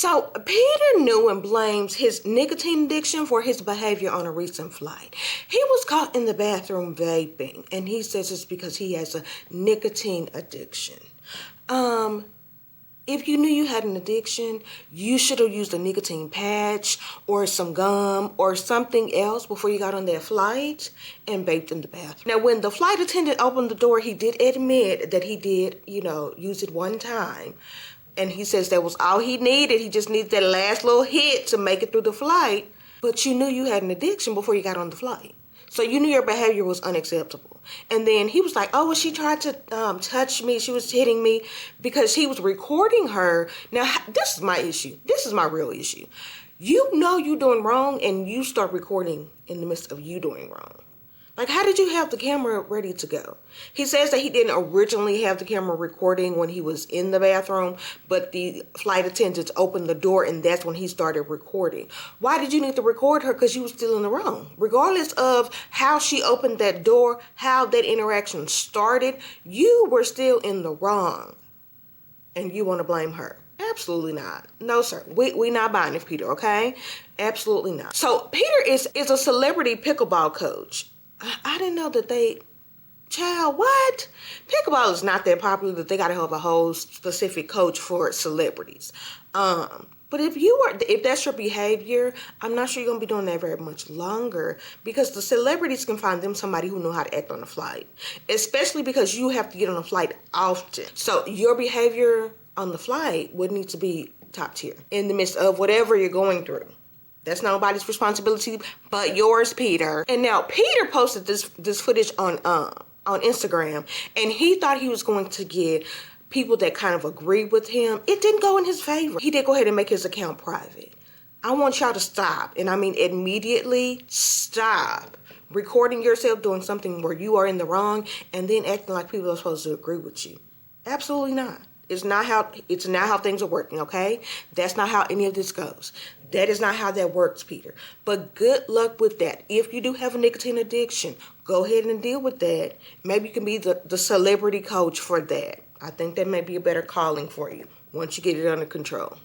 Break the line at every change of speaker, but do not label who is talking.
So Peter knew and blames his nicotine addiction for his behavior on a recent flight. He was caught in the bathroom vaping, and he says it's because he has a nicotine addiction. If you knew you had an addiction, you should have used a nicotine patch or some gum or something else before you got on that flight and vaped in the bathroom. Now, when the flight attendant opened the door, he did admit that he did, use it one time. And he says that was all he needed. He just needed that last little hit to make it through the flight. But you knew you had an addiction before you got on the flight. So you knew your behavior was unacceptable. And then he was like, oh, well, she tried to touch me. She was hitting me because he was recording her. Now, this is my issue. This is my real issue. You know you're doing wrong and you start recording in the midst of you doing wrong. Like, how did you have the camera ready to go? He says that he didn't originally have the camera recording when he was in the bathroom, but the flight attendants opened the door and that's when he started recording. Why did you need to record her? Because you were still in the wrong. Regardless of how she opened that door, how that interaction started, you were still in the wrong. And you want to blame her. Absolutely not. No, sir. We not buying it, Peter, okay? Absolutely not. So Peter is a celebrity pickleball coach. I didn't know that child, what? Pickleball is not that popular that they got to have a whole specific coach for celebrities. But if that's your behavior, I'm not sure you're going to be doing that very much longer because the celebrities can find them somebody who know how to act on a flight, especially because you have to get on a flight often. So your behavior on the flight would need to be top tier in the midst of whatever you're going through. That's nobody's responsibility but yours, Peter. And now Peter posted this footage on Instagram, and he thought he was going to get people that kind of agree with him. It didn't go in his favor. He did go ahead and make his account private. I want y'all to stop, and I mean immediately stop recording yourself doing something where you are in the wrong and then acting like people are supposed to agree with you. Absolutely not. It's not how things are working, okay? That's not how any of this goes. That is not how that works, Peter. But good luck with that. If you do have a nicotine addiction, go ahead and deal with that. Maybe you can be the celebrity coach for that. I think that may be a better calling for you once you get it under control.